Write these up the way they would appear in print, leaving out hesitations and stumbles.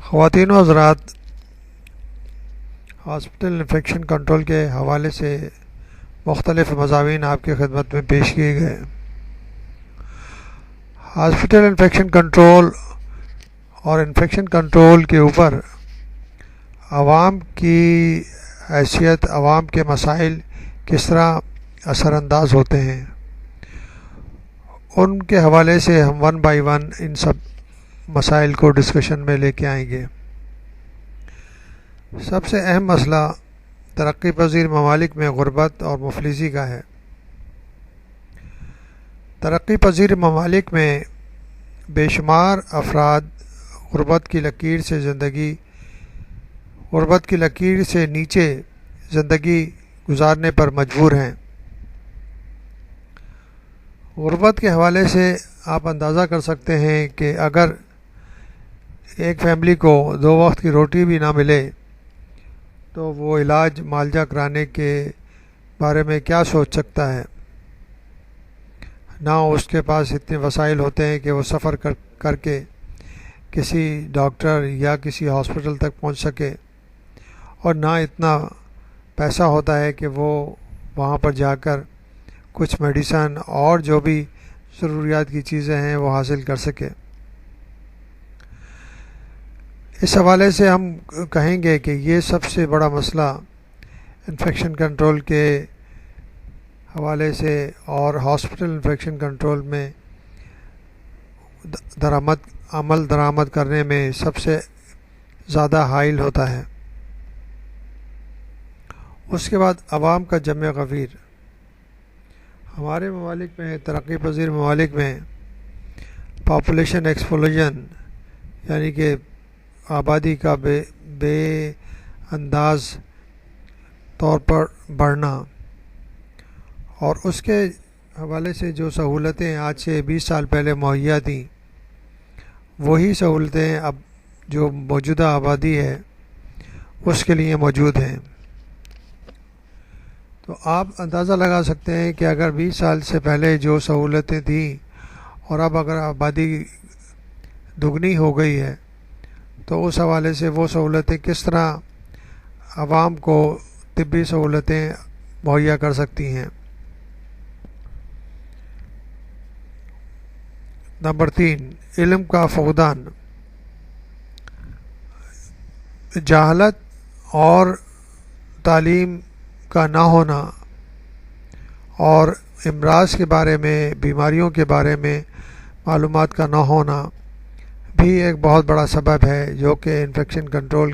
خواتین و حضرات، ہاسپٹل انفیکشن کنٹرول کے حوالے سے مختلف مضامین آپ کی خدمت میں پیش کیے گئے۔ ہاسپٹل انفیکشن کنٹرول اور انفیکشن کنٹرول کے اوپر عوام کی حیثیت، عوام کے مسائل کس طرح اثر انداز ہوتے ہیں، ان کے حوالے سے ہم ون بائی ون ان سب مسائل کو ڈسکشن میں لے کے آئیں گے۔ سب سے اہم مسئلہ ترقی پذیر ممالک میں غربت اور مفلسی کا ہے۔ ترقی پذیر ممالک میں بے شمار افراد غربت کی لکیر سے نیچے زندگی گزارنے پر مجبور ہیں۔ غربت کے حوالے سے آپ اندازہ کر سکتے ہیں کہ اگر ایک فیملی کو 2 وقت کی روٹی بھی نہ ملے تو وہ علاج معالجہ کرانے کے بارے میں کیا سوچ سکتا ہے۔ نہ اس کے پاس اتنے وسائل ہوتے ہیں کہ وہ سفر کر کے کسی ڈاکٹر یا کسی ہاسپٹل تک پہنچ سکے، اور نہ اتنا پیسہ ہوتا ہے کہ وہ وہاں پر جا کر کچھ میڈیسن اور جو بھی ضروریات کی چیزیں ہیں وہ حاصل کر سکے۔ اس حوالے سے ہم کہیں گے کہ یہ سب سے بڑا مسئلہ انفیکشن کنٹرول کے حوالے سے اور ہاسپٹل انفیکشن کنٹرول میں عمل درآمد کرنے میں سب سے زیادہ حائل ہوتا ہے۔ اس کے بعد عوام کا جمع غفیر۔ ہمارے ممالک میں، ترقی پذیر ممالک میں پاپولیشن ایکسپلوژن، یعنی کہ آبادی کا بے انداز طور پر بڑھنا، اور اس کے حوالے سے جو سہولتیں آج سے 20 سال پہلے مہیا تھیں، وہی سہولتیں اب جو موجودہ آبادی ہے اس کے لیے موجود ہیں۔ تو آپ اندازہ لگا سکتے ہیں کہ اگر 20 سال سے پہلے جو سہولتیں تھیں اور اب اگر آبادی دگنی ہو گئی ہے تو اس حوالے سے وہ سہولتیں کس طرح عوام کو طبی سہولتیں مہیا کر سکتی ہیں۔ نمبر 3، علم کا فقدان۔ جہالت اور تعلیم کا نہ ہونا اور امراض کے بارے میں، بیماریوں کے بارے میں معلومات کا نہ ہونا بھی ایک بہت بڑا سبب ہے جو کہ انفیکشن کنٹرول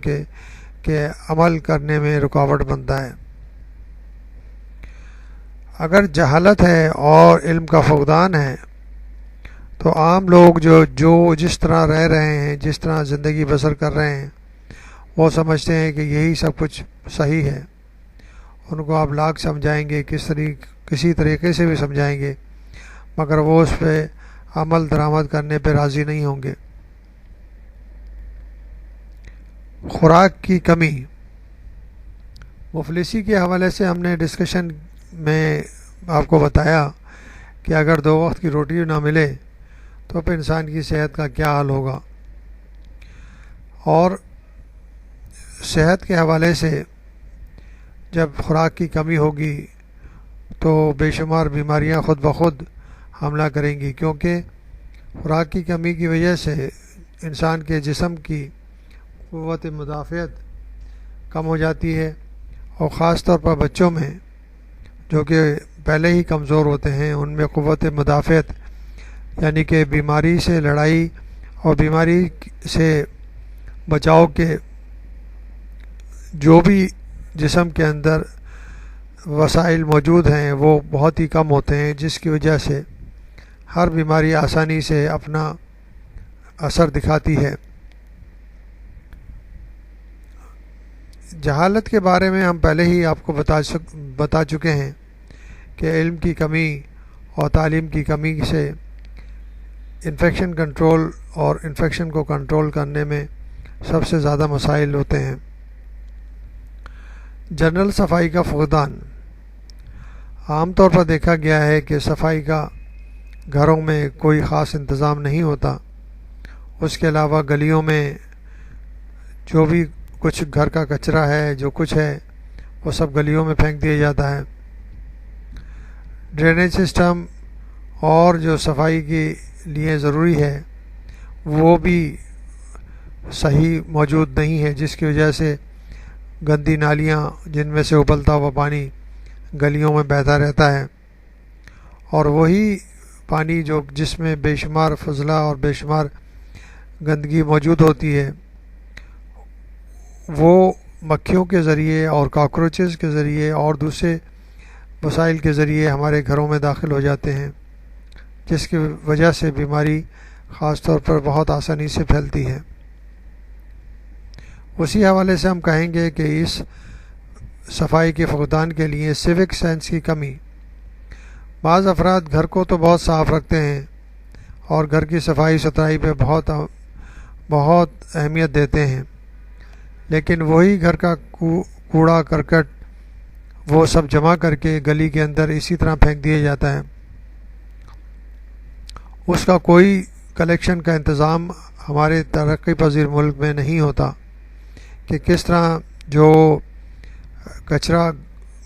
کے عمل کرنے میں رکاوٹ بنتا ہے۔ اگر جہالت ہے اور علم کا فقدان ہے تو عام لوگ جو جس طرح رہ رہے ہیں، جس طرح زندگی بسر کر رہے ہیں، وہ سمجھتے ہیں کہ یہی سب کچھ صحیح ہے۔ ان کو آپ لاکھ سمجھائیں گے، کسی طریقے سے بھی سمجھائیں گے، مگر وہ اس پہ عمل درآمد کرنے پہ راضی نہیں ہوں گے۔ خوراک کی کمی۔ مفلسی کے حوالے سے ہم نے ڈسکشن میں آپ کو بتایا کہ اگر 2 وقت کی روٹی نہ ملے تو پھر انسان کی صحت کا کیا حال ہوگا، اور صحت کے حوالے سے جب خوراک کی کمی ہوگی تو بے شمار بیماریاں خود بخود حملہ کریں گی، کیونکہ خوراک کی کمی کی وجہ سے انسان کے جسم کی قوت مدافعت کم ہو جاتی ہے، اور خاص طور پر بچوں میں جو کہ پہلے ہی کمزور ہوتے ہیں، ان میں قوت مدافعت یعنی کہ بیماری سے لڑائی اور بیماری سے بچاؤ کے جو بھی جسم کے اندر وسائل موجود ہیں وہ بہت ہی کم ہوتے ہیں، جس کی وجہ سے ہر بیماری آسانی سے اپنا اثر دکھاتی ہے۔ جہالت کے بارے میں ہم پہلے ہی آپ کو بتا چکے ہیں کہ علم کی کمی اور تعلیم کی کمی سے انفیکشن کنٹرول اور انفیکشن کو کنٹرول کرنے میں سب سے زیادہ مسائل ہوتے ہیں۔ جنرل صفائی کا فقدان۔ عام طور پر دیکھا گیا ہے کہ صفائی کا گھروں میں کوئی خاص انتظام نہیں ہوتا۔ اس کے علاوہ گلیوں میں جو بھی کچھ گھر کا کچرا ہے، جو کچھ ہے، وہ سب گلیوں میں پھینک دیا جاتا ہے۔ ڈرینیج سسٹم اور جو صفائی کے لیے ضروری ہے وہ بھی صحیح موجود نہیں ہے، جس کی وجہ سے گندی نالیاں جن میں سے ابلتا ہوا پانی گلیوں میں بہتا رہتا ہے، اور وہی پانی جس میں بے شمار فضلہ اور بے شمار گندگی موجود ہوتی ہے، وہ مکھیوں کے ذریعے اور کاکروچز کے ذریعے اور دوسرے وسائل کے ذریعے ہمارے گھروں میں داخل ہو جاتے ہیں، جس کی وجہ سے بیماری خاص طور پر بہت آسانی سے پھیلتی ہے۔ اسی حوالے سے ہم کہیں گے کہ اس صفائی کے فقدان کے لیے سیوک سینس کی کمی۔ بعض افراد گھر کو تو بہت صاف رکھتے ہیں اور گھر کی صفائی ستھرائی پہ بہت اہمیت دیتے ہیں، لیکن وہی گھر کا کوڑا کرکٹ وہ سب جمع کر کے گلی کے اندر اسی طرح پھینک دیا جاتا ہے۔ اس کا کوئی کلیکشن کا انتظام ہمارے ترقی پذیر ملک میں نہیں ہوتا کہ کس طرح جو کچرا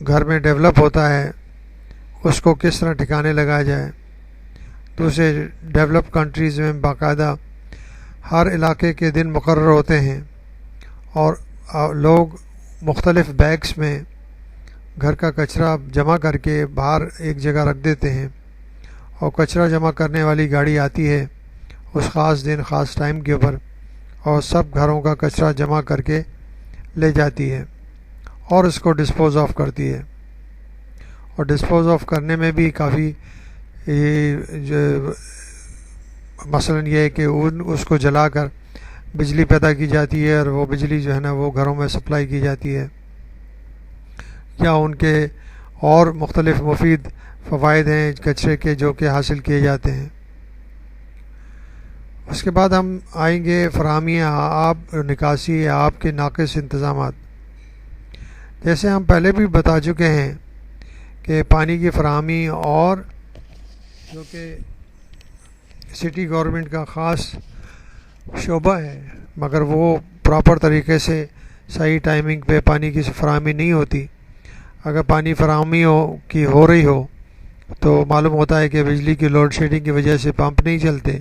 گھر میں ڈیولپ ہوتا ہے اس کو کس طرح ٹھکانے لگایا جائے۔ دوسرے ڈیولپ کنٹریز میں باقاعدہ ہر علاقے کے دن مقرر ہوتے ہیں اور لوگ مختلف بیگس میں گھر کا کچرا جمع کر کے باہر ایک جگہ رکھ دیتے ہیں، اور کچرا جمع کرنے والی گاڑی آتی ہے اس خاص دن خاص ٹائم کے اوپر اور سب گھروں کا کچرا جمع کر کے لے جاتی ہے اور اس کو ڈسپوز آف کرتی ہے، اور ڈسپوز آف کرنے میں بھی کافی مثلا یہ ہے کہ اس کو جلا کر بجلی پیدا کی جاتی ہے، اور وہ بجلی جو ہے نا وہ گھروں میں سپلائی کی جاتی ہے، یا ان کے اور مختلف مفید فوائد ہیں کچرے کے جو کہ حاصل کیے جاتے ہیں۔ اس کے بعد ہم آئیں گے فراہمی آب نکاسی آب کے ناقص انتظامات۔ جیسے ہم پہلے بھی بتا چکے ہیں کہ پانی کی فراہمی اور جو کہ سٹی گورنمنٹ کا خاص شعبہ ہے، مگر وہ پراپر طریقے سے صحیح ٹائمنگ پہ پانی کی فراہمی نہیں ہوتی۔ اگر پانی فراہمی ہو رہی ہو تو معلوم ہوتا ہے کہ بجلی کی لوڈ شیڈنگ کی وجہ سے پمپ نہیں چلتے،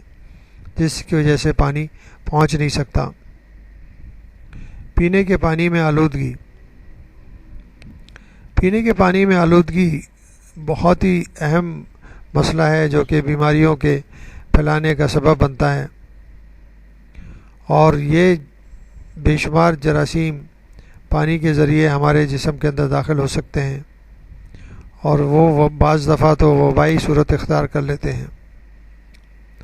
جس کی وجہ سے پانی پہنچ نہیں سکتا۔ پینے کے پانی میں آلودگی۔ پینے کے پانی میں آلودگی بہت ہی اہم مسئلہ ہے جو کہ بیماریوں کے پھیلانے کا سبب بنتا ہے، اور یہ بے شمار جراثیم پانی کے ذریعے ہمارے جسم کے اندر داخل ہو سکتے ہیں، اور وہ بعض دفعہ تو وبائی صورت اختیار کر لیتے ہیں۔